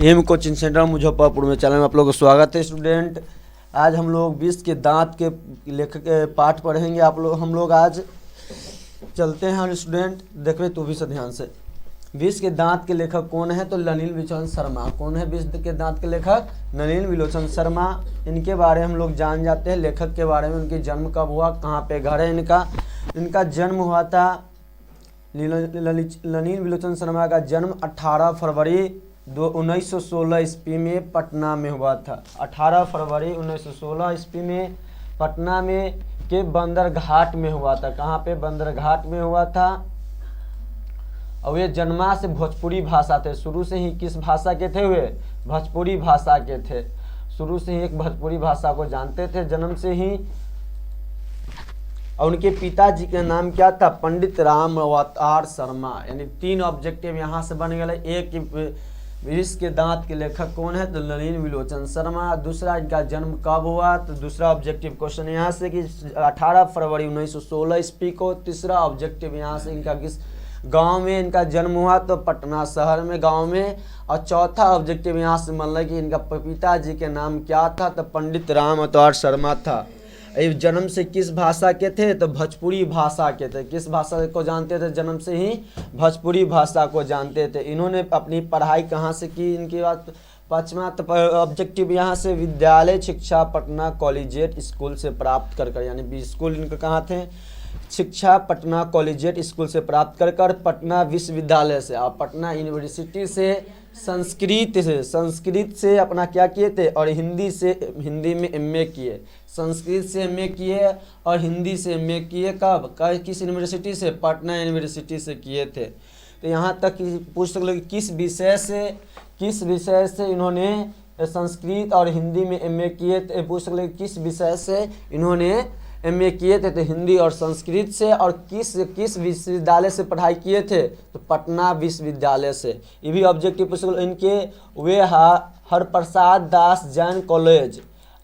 M coaching centre Muzaffarpur में channel में आप लोगों का स्वागत है स्टूडेंट। आज हम लोग विष के दांत के लेखक पाठ पढ़ेंगे। हम लोग आज चलते हैं स्टूडेंट, देख रहे तो भी से ध्यान से। विष के दांत के लेखक कौन है? तो नलिन विलोचन शर्मा। कौन है विष के दांत के लेखक? नलिन विलोचन शर्मा। इनके बारे में हम लोग जान जाते हैं, लेखक के बारे में। उनकी जन्म कब हुआ, कहाँ पे घर है इनका जन्म हुआ था। नलिन विलोचन शर्मा का जन्म 18 फरवरी 1916 ईस्वी में पटना में हुआ था। 18 फरवरी 1916 ईस्वी में पटना में के बंदरघाट में हुआ था। कहाँ पे? बंदरघाट में हुआ था। और ये जन्मा से भोजपुरी भाषा थे। शुरू से ही किस भाषा के थे वे? भोजपुरी भाषा के थे। शुरू से ही एक भोजपुरी भाषा को जानते थे जन्म से ही। और उनके पिताजी का नाम क्या था? पंडित राम अवतार शर्मा। यानी 3 ऑब्जेक्टिव यहाँ से बन गए। एक, विष के दांत के लेखक कौन है? तो नलिन विलोचन शर्मा। दूसरा, इनका जन्म कब हुआ? तो दूसरा ऑब्जेक्टिव क्वेश्चन यहाँ से कि 18 फरवरी 1916 ईस्वी को। तीसरा ऑब्जेक्टिव यहाँ से इनका किस गांव में इनका जन्म हुआ? तो पटना शहर में, गांव में। और चौथा ऑब्जेक्टिव यहाँ से मान लो कि इनका पिताजी के नाम क्या था? तो पंडित राम अवतार शर्मा था। ये जन्म से किस भाषा के थे? तो भोजपुरी भाषा के थे। किस भाषा को जानते थे? जन्म से ही भोजपुरी भाषा को जानते थे। इन्होंने अपनी पढ़ाई कहाँ से की? इनकी बात पाँचवा ऑब्जेक्टिव यहाँ से विद्यालय शिक्षा पटना कॉलेजिएट स्कूल से प्राप्त कर यानी स्कूल इनके कहाँ थे? शिक्षा पटना कॉलेजिएट स्कूल से प्राप्त कर पटना विश्वविद्यालय से और पटना यूनिवर्सिटी से संस्कृत से अपना क्या किए थे? और हिंदी में एमए किए। संस्कृत से एमए किए और हिंदी से एमए किए। कब? किस यूनिवर्सिटी से? पटना यूनिवर्सिटी से किए थे। तो यहाँ तक पूछ सकते कि किस विषय से इन्होंने संस्कृत और हिंदी में एमए किए थे। पूछ सकते किस विषय से इन्होंने एमए किए थे? तो हिंदी और संस्कृत से। और किस विश्वविद्यालय से पढ़ाई किए थे? तो पटना विश्वविद्यालय से। ये भी ऑब्जेक्टिव पूछ सकते। इनके वे हरप्रसाद दास जैन कॉलेज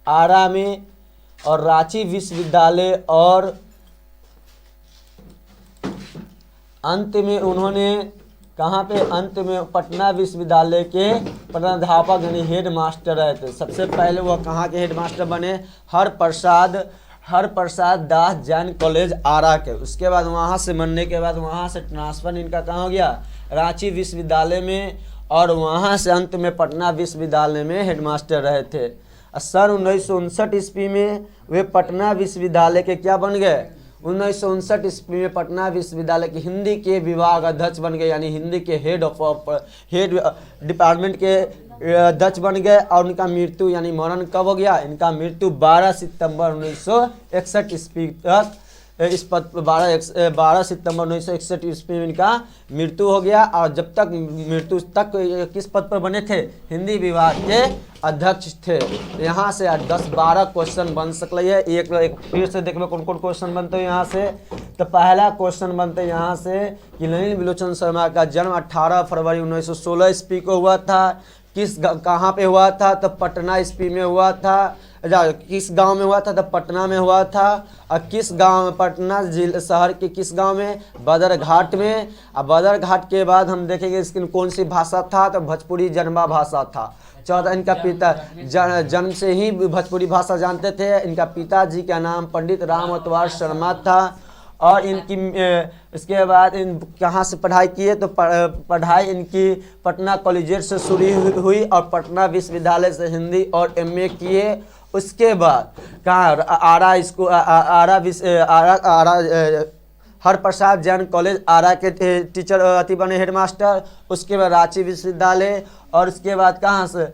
आरा में और रांची विश्वविद्यालय और अंत में उन्होंने कहाँ पे? अंत में पटना विश्वविद्यालय के प्रधानाध्यापक यानी हेड मास्टर रहे थे। सबसे पहले वह कहाँ के हेड मास्टर बने? हरप्रसाद दास जैन कॉलेज आरा के। उसके बाद वहाँ से बनने के बाद वहाँ से ट्रांसफर इनका कहाँ हो गया? रांची विश्वविद्यालय में। और वहाँ से अंत में पटना विश्वविद्यालय में हेडमास्टर रहे थे। सन 1959 ईस्वी में वे पटना विश्वविद्यालय के क्या बन गए? 1959 ईस्वी में पटना विश्वविद्यालय के हिंदी के विभाग अध्यक्ष बन गए। यानी हिंदी के हेड डिपार्टमेंट के अध्यक्ष बन गए। और उनका मृत्यु यानी मरण कब हो गया? इनका मृत्यु 12 सितंबर 1961 ईस्वी तक इस पद 12 सितंबर 1961 ईस्वी में इनका मृत्यु हो गया। और जब तक मृत्यु तक किस पद पर बने थे? हिंदी विभाग के अध्यक्ष थे। यहाँ से 10-12 क्वेश्चन बन सकते हैं। एक फिर से देख लो कौन कौन क्वेश्चन बनते हैं यहाँ से। तो पहला क्वेश्चन बनते हैं यहाँ से कि नलिन विलोचन शर्मा का जन्म 18 फरवरी 1916 ईस्वी को हुआ था। कहाँ पे हुआ था? तो पटना ईस्वी में हुआ था। किस गांव में हुआ था? तो पटना में हुआ था। और किस गांव में? पटना जिले शहर के किस गांव में? बदरघाट में। और बदरघाट के बाद हम देखेंगे इसकी कौन सी भाषा था? तो भोजपुरी जन्मा भाषा था। चौथा, इनका पिता जन्म से ही भोजपुरी भाषा जानते थे। इनका पिताजी का नाम पंडित राम अवतार शर्मा था। और इनकी इसके बाद इन कहाँ से पढ़ाई किए? तो पढ़ाई इनकी पटना कॉलेजिएट से शुरू हुई और पटना विश्वविद्यालय से हिंदी और एमए किए। उसके बाद कहाँ? हरप्रसाद जैन कॉलेज आरा के टीचर बने हेडमास्टर। उसके बाद रांची विश्वविद्यालय। और उसके बाद कहाँ से?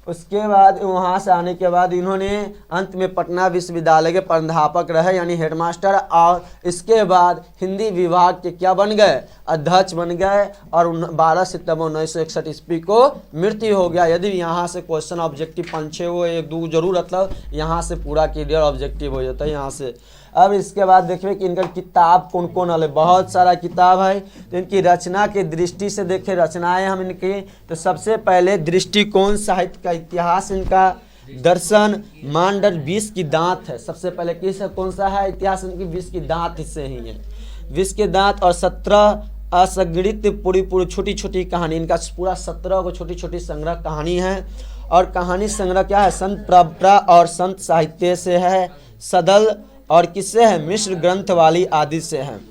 उसके बाद वहाँ से आने के बाद इन्होंने अंत में पटना विश्वविद्यालय के प्राध्यापक रहे यानी हेडमास्टर। और इसके बाद हिंदी विभाग के क्या बन गए? अध्यक्ष बन गए। और 12 सितंबर 1961 ईस्वी को मृत्यु हो गया। यदि यहाँ से क्वेश्चन ऑब्जेक्टिव 5-6 हो, 1-2 जरूर मतलब यहाँ से पूरा क्लियर ऑब्जेक्टिव हो जाता है यहाँ से। अब इसके बाद देखिए कि इनका किताब कौन कौन वाले, बहुत सारा किताब है। तो इनकी रचना की दृष्टि से देखें रचनाएं हम इनकी। तो सबसे पहले दृष्टिकोण साहित्य का इतिहास इनका दर्शन मानदंड विष की दांत है। सबसे पहले किस कौन सा है? इतिहास इनकी विष की दांत से ही है। विष के दांत। और 17 असंगठित पूरी पूरी छोटी छोटी कहानी, इनका पूरा 17 को छोटी छोटी संग्रह कहानी है। और कहानी संग्रह क्या है, संत परंपरा और संत साहित्य से है, सदल और किससे है, मिश्र ग्रंथ वाली आदि से है।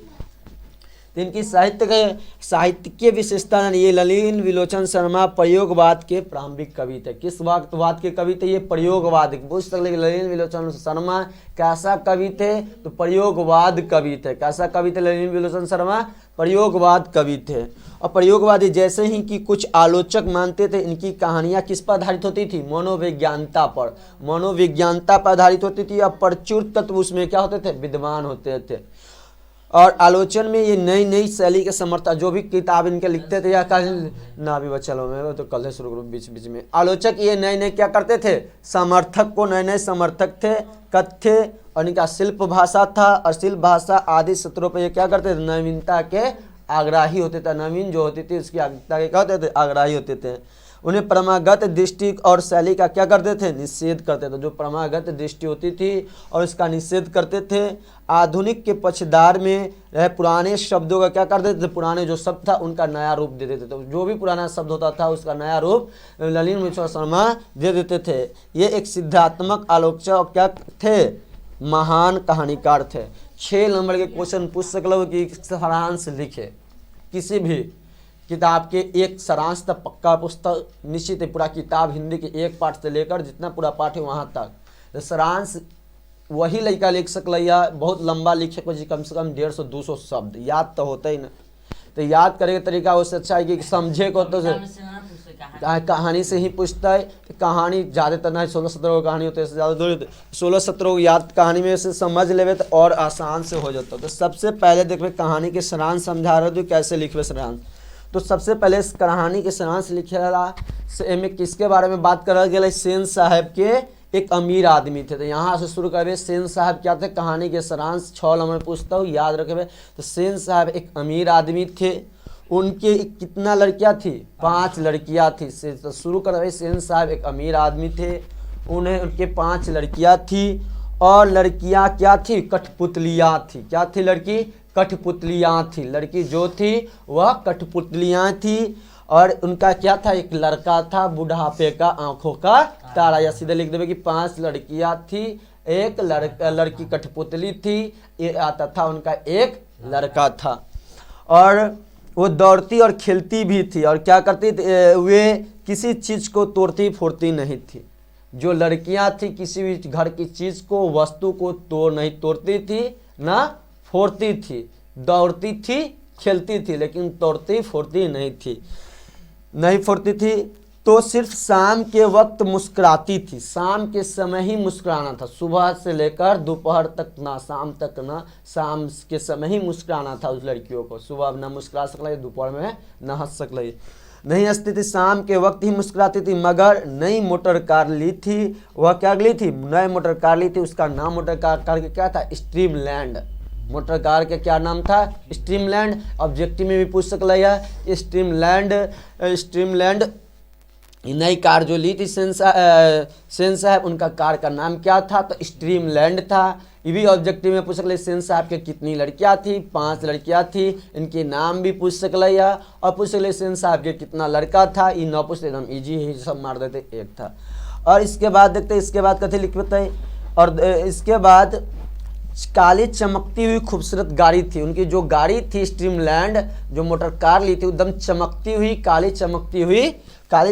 तो इनकी साहित्य की विशेषता, ये ललित विलोचन शर्मा प्रयोगवाद के प्रारंभिक कवि थे। किस वाद के कवि थे, ये प्रयोगवाद। पूछ सकते ललित विलोचन शर्मा कैसा कवि थे, तो प्रयोगवाद कवि थे। कैसा कवि थे ललित विलोचन शर्मा, प्रयोगवाद कवि थे। और प्रयोगवादी जैसे ही कि कुछ आलोचक मानते थे इनकी कहानियां किस पर आधारित होती थी, मनोविज्ञानता पर, मनोविज्ञानता पर आधारित होती थी। और प्रचुर तत्व उसमें क्या होते थे, विद्वान होते थे। और आलोचन में ये नई नई शैली के समर्थक, जो भी किताब इनके लिखते थे या कल ना भी चलो मैं तो कल शुरू करूँ बीच बीच में, आलोचक ये नए नए क्या करते थे, समर्थक को नए नए समर्थक थे, कथ्य और इनका शिल्प भाषा था, अशिल्प भाषा आदि सत्रों पर ये क्या करते थे, नवीनता के आग्राही होते थे। नवीन जो होती थी उसकी आग्रता के क्या होते थे, आग्राही होते थे। उन्हें परंपरागत दृष्टि और शैली का क्या करते थे, निषेध करते थे। जो परंपरागत दृष्टि होती थी और इसका निषेध करते थे। आधुनिक के पक्षधार में पुराने शब्दों का क्या करते थे, पुराने जो शब्द था उनका नया रूप दे देते थे। तो जो भी पुराना शब्द होता था उसका नया रूप ललित विलोचन शर्मा दे देते थे। ये एक सिद्धात्मक आलोचक क्या थे, महान कहानीकार थे। 6 नंबर के क्वेश्चन पूछ सकते कि सारांश लिखे, किसी भी किताब के एक सारांश तक पक्का पुस्तक निश्चित है। पूरा किताब हिंदी के एक पाठ से लेकर जितना पूरा पाठ है वहाँ तक तो सारांश वही लड़का लिख सकलैया। बहुत लंबा लिखे को कम से कम 150-200 शब्द याद तो होता ही ना। तो याद करे का तरीका उससे अच्छा है कि समझे को तो कहानी से ही पूछता है। तो कहानी ज़्यादातर ना 16-17 कहानी होते हैं, ज़्यादा 16-17 याद कहानी में से समझ लेवे तो और आसान से हो जाता। तो सबसे पहले देखो कहानी के सारांश समझा रहे हो कैसे लिखवे सारांश। तो सबसे पहले इस कहानी के सारांश लिखेला में किसके बारे में बात कर गया, सेन साहब के एक अमीर आदमी थे। तो यहाँ से शुरू करें, सेन साहब क्या थे, कहानी के सारांश 6 नंबर पूछता हूँ याद रखे। तो सेन साहब एक अमीर आदमी थे, उनके कितना लड़कियाँ थी, 5 लड़कियाँ थी। तो शुरू कर, सेन साहब एक अमीर आदमी थे, उन्हें उनके 5 लड़कियाँ थी। और लड़कियाँ क्या थी, कठपुतलियाँ थी। क्या थी लड़की, कठपुतलियाँ थी। लड़की जो थी वह कठपुतलियाँ थी। और उनका क्या था, एक लड़का था बुढ़ापे का आंखों का तारा। या सीधे लिख देवे कि 5 लड़कियाँ थी, एक लड़की कठपुतली थी, ये आता था उनका एक लड़का था। और वो दौड़ती और खेलती भी थी। और क्या करती थी, वे किसी चीज़ को तोड़ती फोड़ती नहीं थी। जो लड़कियां थी किसी भी घर की चीज़ को, वस्तु को तोड़ती थी ना फोड़ती थी। दौड़ती थी, खेलती थी, लेकिन तोड़ती फोड़ती नहीं फोड़ती थी। तो सिर्फ शाम के वक्त मुस्कुराती थी। शाम के समय ही मुस्कुराना था, सुबह से लेकर दोपहर तक ना, शाम तक ना, शाम के समय ही मुस्कुराना था उस लड़कियों को। सुबह ना मुस्कुरा सकल, दोपहर में ना हंस सकल, नहीं हंसती थी, शाम के वक्त ही मुस्कुराती थी। मगर नई मोटर कार ली थी। वह क्या ली थी, नई मोटर कार ली थी। उसका नाम मोटर कार के क्या था, स्ट्रीमलैंड। मोटर कार के क्या नाम था, स्ट्रीमलैंड। ऑब्जेक्टिव में भी पूछ सकल है स्ट्रीमलैंड नई कार जो ली थी सेन साहब, उनका कार का नाम क्या था, तो स्ट्रीमलैंड था। ये भी ऑब्जेक्टिव में पूछ सकले। सेन साहब के कितनी लड़कियां थी, 5 लड़कियां थी, इनके नाम भी पूछ सकले। और पूछ सकले सेन साहब के कितना लड़का था, ये न पूछते एकदम ईजी ही सब मार देते, एक था। और इसके बाद देखते इसके बाद कथे लिखते हैं। और इसके बाद काली चमकती हुई खूबसूरत गाड़ी थी। उनकी जो गाड़ी थी स्ट्रीमलैंड, जो मोटर कार ली थी, एकदम चमकती हुई, काली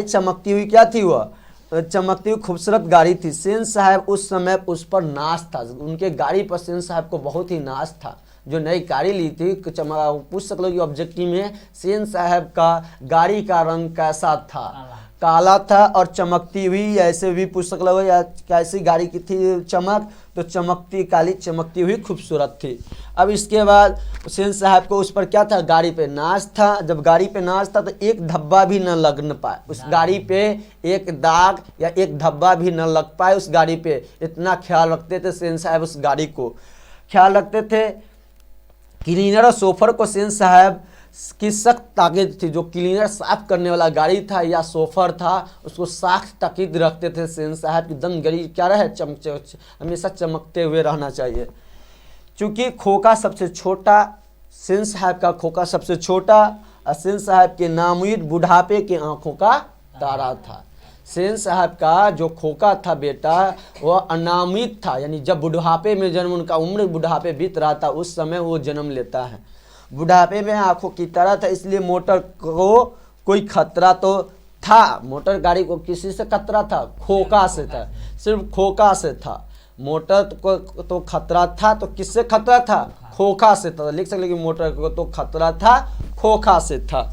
चमकती हुई क्या थी, वह चमकती हुई खूबसूरत गाड़ी थी। सेन साहब उस समय उस पर नाश था। उनके गाड़ी पर सेन साहब को बहुत ही नाश था। जो नई गाड़ी ली थी, पूछ सकते कि ऑब्जेक्टिव में सेन साहब का गाड़ी का रंग कैसा था, काला था और चमकती हुई। ऐसे भी पूछ सकते हो या कैसी गाड़ी की थी चमक, तो चमकती, काली चमकती हुई खूबसूरत थी। अब इसके बाद सेन साहब को उस पर क्या था, गाड़ी पे नाच था। जब गाड़ी पे नाच था तो एक धब्बा भी न लग न पाए उस गाड़ी पे, एक दाग या एक धब्बा भी न लग पाए उस गाड़ी पे। इतना ख्याल रखते थे सेन साहब, उस गाड़ी को ख्याल रखते थे। क्लीनर और सोफर को सेन साहब की सख्त ताकीद थी। जो क्लीनर साफ करने वाला गाड़ी था या सोफर था, उसको सख्त ताकीद रखते थे सेन साहब की। दम गाड़ी क्या रहे, हमेशा चमकते हुए रहना चाहिए। चूँकि खोखा सबसे छोटा सेन साहब का खोखा सबसे छोटा और सेन साहब के नामुईद बुढ़ापे के आंखों का तारा था। सेन साहब का जो खोखा था बेटा वह अनामित था, यानी जब बुढ़ापे में जन्म, उनका उम्र बुढ़ापे बीत रहा था उस समय वो जन्म लेता है। बुढ़ापे में आंखों की तरह था, इसलिए मोटर को कोई खतरा तो था, मोटर गाड़ी को किसी से खतरा था? खोखा से था, सिर्फ खोखा से था। मोटर को तो खतरा था, तो किससे खतरा था? खोखा से था। लिख सकते कि मोटर को तो खतरा था, खोखा से था।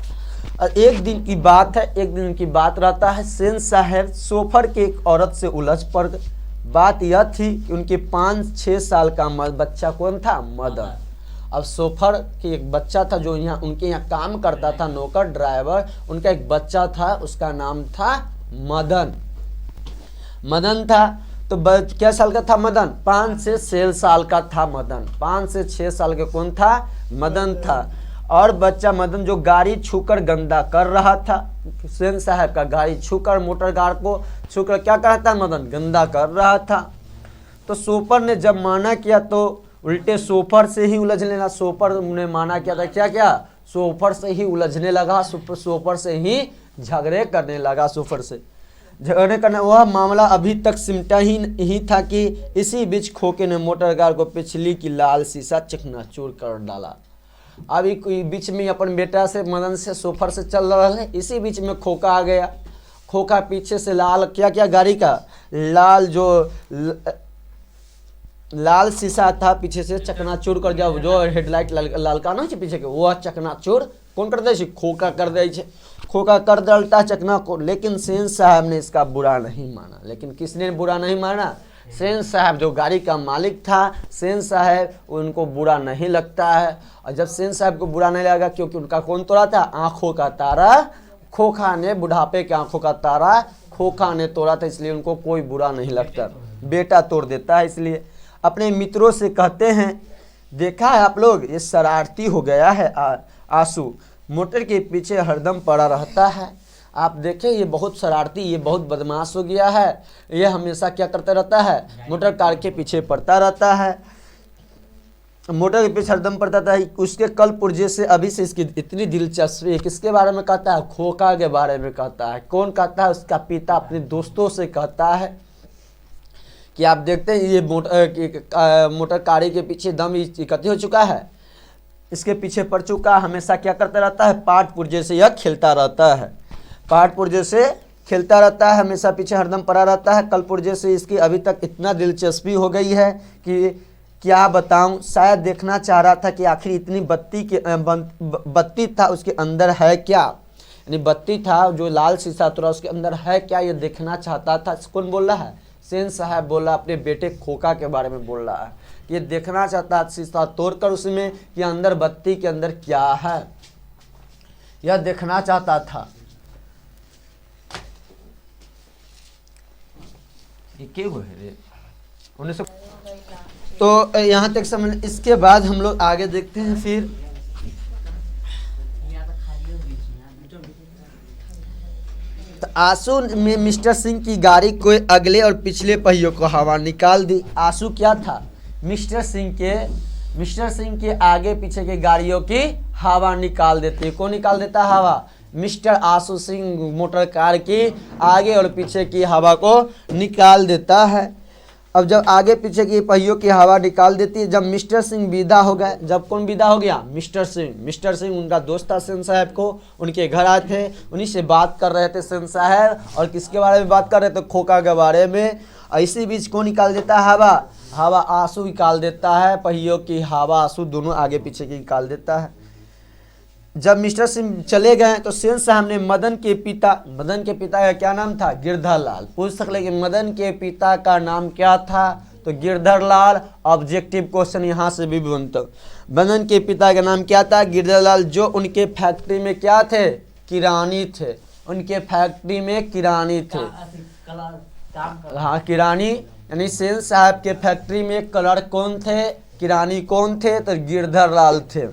एक दिन की बात है, एक दिन की बात रहता है, सेन साहब सोफर के एक औरत से उलझ पड़ गए। बात यह थी कि उनके 5-6 साल का बच्चा कौन था? मदन। अब सोफर के एक बच्चा था जो यहाँ उनके यहाँ काम करता था, नौकर ड्राइवर, उनका एक बच्चा था, उसका नाम था मदन। मदन था तो क्या साल का था मदन? 5 से 6 साल का था मदन। 5 से 6 साल के कौन था? मदन था। और बच्चा मदन जो गाड़ी छूकर गंदा कर रहा था, सेन साहब का गाड़ी छूकर, मोटर कार को छूकर क्या कर रहा था? मदन गंदा कर रहा था। तो सोफर ने जब माना किया तो उल्टे सोफर से ही उलझने लगा। सोफर ने माना किया था, क्या क्या? सोफर से ही उलझने लगा, सोफर से ही झगड़े करने लगा। सोफर से झगड़े करने, वह मामला अभी तक सिमटा ही था कि इसी बीच खोके ने मोटर कार को पिछली की लाल शीशा चकनाचूर कर डाला। अभी कोई बीच में अपन बेटा से मदन से सोफर से चल रहा है, इसी बीच में खोका आ गया। खोका पीछे से लाल क्या क्या गाड़ी का लाल जो लाल शीशा था पीछे से चकनाचूर कर दिया। जो हेडलाइट लाल का ना पीछे के, वह चकनाचूर कौन कर दे? खोका कर दे। खोका कर डालता चकना को। लेकिन सेन साहब ने इसका बुरा नहीं माना। लेकिन किसने बुरा नहीं माना? सेन साहब जो गाड़ी का मालिक था, सेन साहब उनको बुरा नहीं लगता है। और जब सेन साहब को बुरा नहीं लगा, क्योंकि उनका कौन तोड़ा था? आंखों का तारा खोखा ने, बुढ़ापे के आंखों का तारा खोखा ने तोड़ा था, इसलिए उनको कोई बुरा नहीं लगता। बेटा तोड़ देता है। इसलिए अपने मित्रों से कहते हैं, देखा है आप लोग, ये शरारती हो गया है आंसू, मोटर के पीछे हरदम पड़ा रहता है। आप देखें, ये बहुत शरारती, ये बहुत बदमाश हो गया है। ये हमेशा क्या करता रहता है? मोटर कार के पीछे पड़ता रहता है। मोटर के पीछे हरदम पड़ता था। उसके कल पुर्जे से अभी से इसकी इतनी दिलचस्पी है। किसके बारे में कहता है? खोखा के बारे में कहता है। कौन कहता है? उसका पिता अपने दोस्तों से कहता है कि आप देखते हैं ये मोटर गाड़ी के पीछे दम इकट्ठे हो चुका है, इसके पीछे पड़ चुका। हमेशा क्या करता रहता है? पाठ पुर्जे से यह खेलता रहता है, पाठ पुर्जे से खेलता रहता है, हमेशा पीछे हरदम पड़ा रहता है। कल पुर्जे से इसकी अभी तक इतना दिलचस्पी हो गई है कि क्या बताऊं। शायद देखना चाह रहा था कि आखिर इतनी बत्ती था उसके अंदर है क्या, यानी बत्ती था जो लाल शीशा तोड़ा उसके अंदर है क्या, ये देखना चाहता था। कौन बोल रहा है? सेन साहब बोल रहा, अपने बेटे खोखा के बारे में बोल रहा है। ये देखना चाहता है शीशा तोड़कर उसमें कि अंदर बत्ती के अंदर क्या है, यह देखना चाहता था। ये क्या हुआ है रे? तो यहाँ तक समझ। इसके बाद हम लोग आगे देखते हैं। फिर तो आंसू में मिस्टर सिंह की गाड़ी को अगले और पिछले पहियों को हवा निकाल दी। आंसू क्या था? मिस्टर सिंह के आगे पीछे के गाड़ियों की हवा निकाल देते। कौन निकाल देता हवा? मिस्टर आंसू सिंह मोटर कार की आगे और पीछे की हवा को निकाल देता है। अब जब आगे पीछे की पहियों की हवा निकाल देती है, जब मिस्टर सिंह विदा हो गए, जब कौन विदा हो गया? मिस्टर सिंह उनका दोस्त था सेन साहब को, उनके घर आए थे, उन्हीं से बात कर रहे थे सेन साहब। और किसके बारे में बात कर रहे थे? खोखा के बारे में। इसी बीच कौन निकाल देता है हवा? आंसू निकाल देता है। पहियों की हवा आंसू दोनों आगे पीछे की निकाल देता है। जब मिस्टर सिंह चले गए तो सेन साहब ने मदन के पिता का क्या नाम था? गिरधर लाल। पूछ सकते कि मदन के पिता का नाम क्या था? तो गिरधर लाल। ऑब्जेक्टिव क्वेश्चन यहाँ से भी बनता। मदन के पिता का नाम क्या था? गिरधर लाल, जो उनके फैक्ट्री में क्या थे? किरानी थे। उनके फैक्ट्री में किरानी थे। हाँ, किरानी, यानी सेन साहब के फैक्ट्री में क्लर्क कौन थे? किरानी कौन थे? तो गिरधर लाल थे।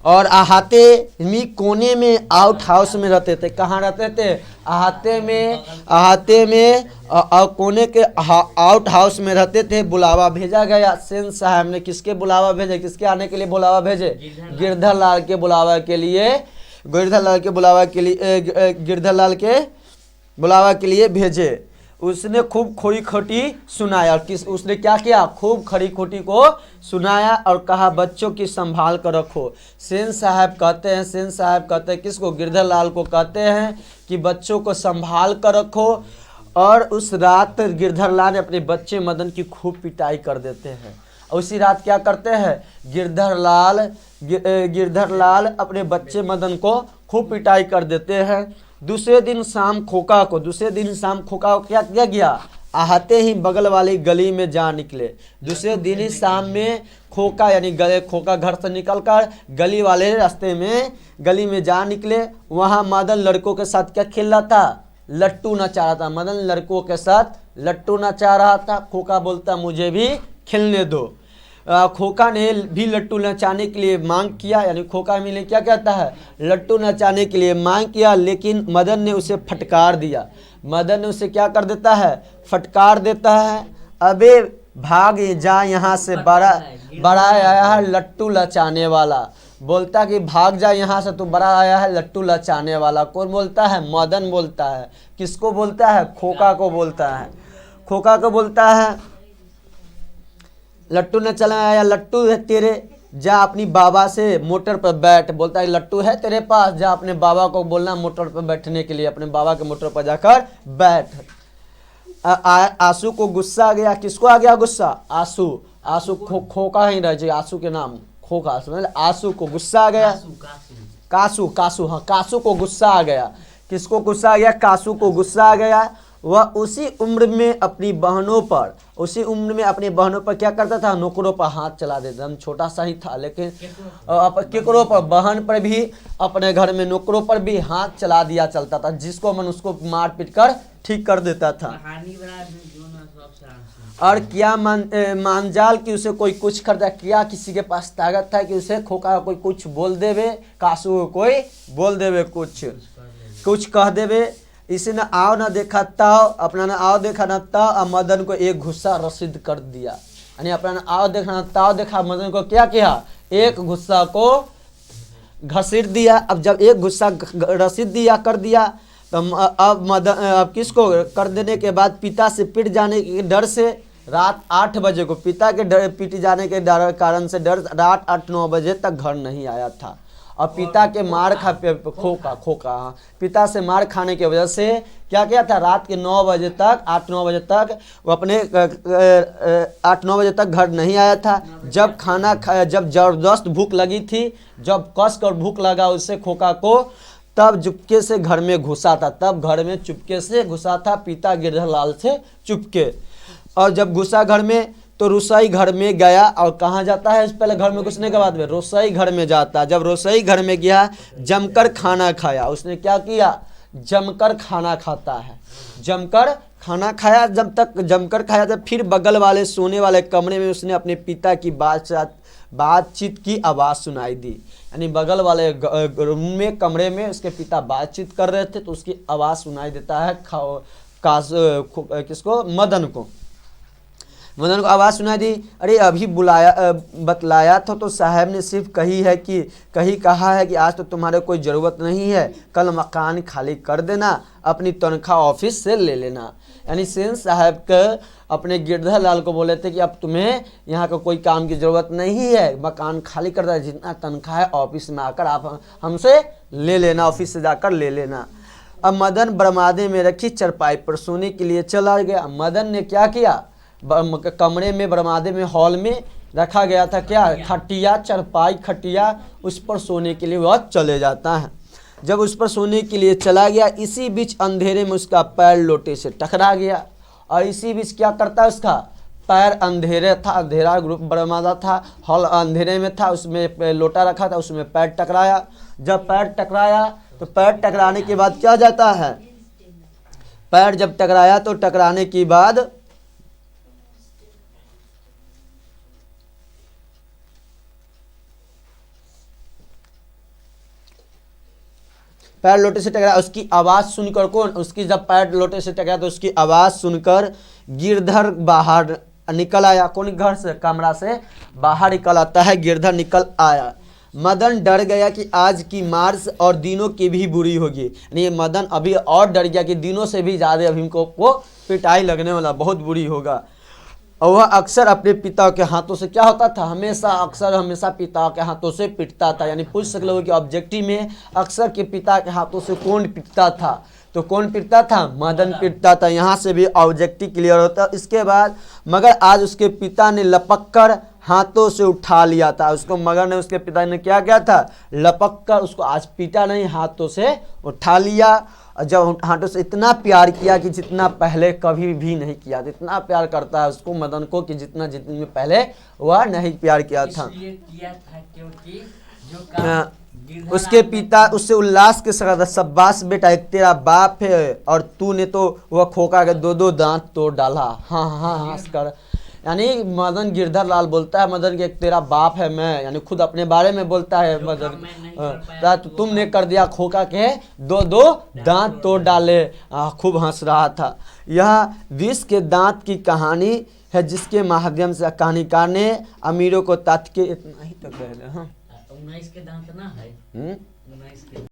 और अहाते में कोने में आउट हाउस में रहते थे। कहाँ रहते थे? अहाते में और कोने के आउट हाउस में रहते थे। बुलावा भेजा गया। सेन साहब ने किसके बुलावा भेजे, किसके आने के लिए बुलावा भेजे? गिरधर लाल के बुलावा के लिए, गिरधर लाल के बुलावा के लिए, गिरधर लाल के बुलावा के लिए भेजे। उसने खूब खड़ी खोटी सुनाया। किस उसने क्या किया? खूब खड़ी खोटी को सुनाया और कहा बच्चों की संभाल कर रखो। सेन साहब कहते हैं, सेन साहब कहते हैं किसको? गिरधर लाल को कहते हैं कि बच्चों को संभाल कर रखो। और उस रात गिरधर लाल अपने बच्चे मदन की खूब पिटाई कर देते हैं। उसी रात क्या करते हैं? गिरधर लाल अपने बच्चे मदन को खूब पिटाई कर देते हैं। दूसरे दिन शाम खोका को क्या किया गया? आते ही बगल वाली गली में जा निकले। दूसरे दिन ही शाम में खोका यानी खोका घर से निकलकर गली वाले रास्ते में गली में जा निकले। वहाँ मदन लड़कों के साथ क्या खेल रहा था? लट्टू नचा रहा था। मदन लड़कों के साथ लट्टू नचा रहा था। खोका बोलता मुझे भी खेलने दो। खोका ने भी लट्टू नचाने के लिए मांग किया, यानी खोका मिले क्या कहता है? लट्टू नचाने के लिए मांग किया, लेकिन मदन ने उसे फटकार दिया। मदन ने उसे क्या कर देता है? फटकार देता है। अबे भाग जा यहाँ से, बड़ा आया है लट्टू नचाने वाला। बोलता कि भाग जा यहाँ से, तू बड़ा आया है लट्टू नचाने वाला। कौन बोलता है? मदन बोलता है। किसको बोलता है? खोका को बोलता है। खोका को बोलता है लट्टू न चला आया, लट्टू है तेरे, जा अपनी बाबा से मोटर पर बैठ। बोलता है लट्टू है तेरे पास, जा अपने बाबा को बोलना मोटर पर बैठने के लिए, अपने बाबा के मोटर पर जाकर बैठ। आंसू को गुस्सा आ गया। किसको आ गया गुस्सा? आंसू खोका ही रह जाए, आंसू के नाम खोका। आंसू को गुस्सा आ गया। कासू हाँ, कासू को गुस्सा आ गया। किसको गुस्सा आ गया? कासू को गुस्सा आ गया। वह उसी उम्र में अपनी बहनों पर क्या करता था? नौकरों पर हाथ चला देता। हम छोटा सा ही था, लेकिन केकरों पर, बहन पर भी, अपने घर में नौकरों पर भी हाथ चला दिया चलता था। जिसको मन उसको मार पीट कर ठीक कर देता था। और क्या मांजाल कि उसे कोई कुछ करता? क्या किसी के पास ताकत था कि उसे खोका कोई कुछ बोल देवे? कासू को कोई बोल देवे, कुछ कह देवे। इसे न आओ न देखा ताव, अपना न आओ देखा न ताव, और मदन को एक गुस्सा रसीद कर दिया। यानी अपना न आओ देखा न ताव देखा, मदन को क्या किया? एक गुस्सा को घसीट दिया। अब जब एक गुस्सा रसीद दिया कर दिया, तो अब किसको कर देने के बाद पिता से पिट जाने के डर से रात 8 बजे को, पिता के पिट जाने के डर कारण से रात 8-9 बजे तक घर नहीं आया था। और पिता के मार खोका पिता से मार खाने की वजह से क्या किया था? रात के 9 बजे तक, 8-9 बजे तक वो अपने 8-9 बजे तक घर नहीं आया था। जब जबरदस्त भूख लगी थी, जब कस कर भूख लगा उससे खोका को, तब चुपके से घर में घुसा था। पिता गिरधर लाल से चुपके। और जब घुसा घर में तो रसोई घर में गया। और कहाँ जाता है पहले घर में घुसने के बाद में? रसोई घर में जाता है। जब रसोई घर में गया, जमकर खाना खाया। उसने क्या किया? जमकर खाना खाता है। जमकर खाना खाया। जब तक जमकर खाया, तो फिर बगल वाले सोने वाले कमरे में उसने अपने पिता की बातचीत की आवाज़ सुनाई दी। यानी बगल वाले रूम में, कमरे में उसके पिता बातचीत कर रहे थे, तो उसकी आवाज़ सुनाई देता है किसको? मदन को आवाज़ सुनाई दी। अरे अभी बतलाया था तो साहब ने सिर्फ कहा है कि आज तो तुम्हारे कोई ज़रूरत नहीं है, कल मकान खाली कर देना, अपनी तनख्वाह ऑफिस से ले लेना। यानी सेन साहब के अपने गिरधर लाल को बोले थे कि अब तुम्हें यहाँ का कोई काम की ज़रूरत नहीं है, मकान खाली कर देना, जितना तनख्वाह है ऑफिस में आकर आप हमसे ले लेना, ऑफिस से जाकर ले लेना। अब मदन बरामदे में रखी चरपाई पर सोने के लिए चला गया। मदन ने क्या किया? कमरे में, बरामदे में, हॉल में रखा गया था क्या? खटिया, चरपाई खटिया, उस पर सोने के लिए वह चले जाता है। जब उस पर सोने के लिए चला गया, इसी बीच अंधेरे में उसका पैर लोटे से टकरा गया। और इसी बीच क्या करता है? उसका पैर अंधेरा ग्रुप बरामदा था, हॉल अंधेरे में था, उसमें लोटा रखा था, उसमें पैर टकराया। जब पैर टकराया तो पैर टकराने के बाद क्या जाता है? पैर जब टकराया तो टकराने के बाद पैर लोटे से टकराया, उसकी आवाज़ सुनकर कौन, उसकी जब पैर लोटे से टकराया तो उसकी आवाज़ सुनकर गिरधर बाहर निकल आया। कौन घर से, कमरा से बाहर निकल आता है, गिरधर निकल आया। मदन डर गया कि आज की मार्स और दिनों की भी बुरी होगी, यानी मदन अभी और डर गया कि दिनों से भी ज़्यादा अभी इनको वो पिटाई लगने वाला, बहुत बुरी होगा। और वह अक्सर अपने पिता के हाथों से क्या होता था, हमेशा पिता के हाथों से पिटता था। यानी पूछ सकते हो कि ऑब्जेक्टिव में अक्सर के पिता के हाथों से कौन पिटता था, तो कौन पिटता था, मदन पिटता था। यहाँ से भी ऑब्जेक्टिव क्लियर होता है। इसके बाद मगर आज उसके पिता ने लपक कर हाथों से उठा लिया था उसको, मगर ने उसके पिता ने क्या किया था, लपक कर उसको आज पीटा नहीं, हाथों से उठा लिया। जब हाथों से इतना प्यार किया कि जितना पहले कभी भी नहीं किया, इतना प्यार करता है उसको मदन को कि जितनी पहले वह नहीं प्यार किया था। किया था क्योंकि जो काम उसके पिता उससे उल्लास के साथ, शाबाश बेटा, एक तेरा बाप है और तूने तो वह खोका के दो दांत तोड़ डाला। हाँ हाँ हंस कर, यानी मदन गिरधर लाल बोलता है मदन के, एक तेरा बाप है मैं, यानी खुद अपने बारे में बोलता है मदन, तो तुमने कर दिया खोका के दो दांत तोड़ डाले। खूब हंस रहा था। यह विष के दांत की कहानी है जिसके माध्यम से कहानीकार ने अमीरों को तथ्य के इतना ही तक रह। हाँ 19 के दांत ना है 19 के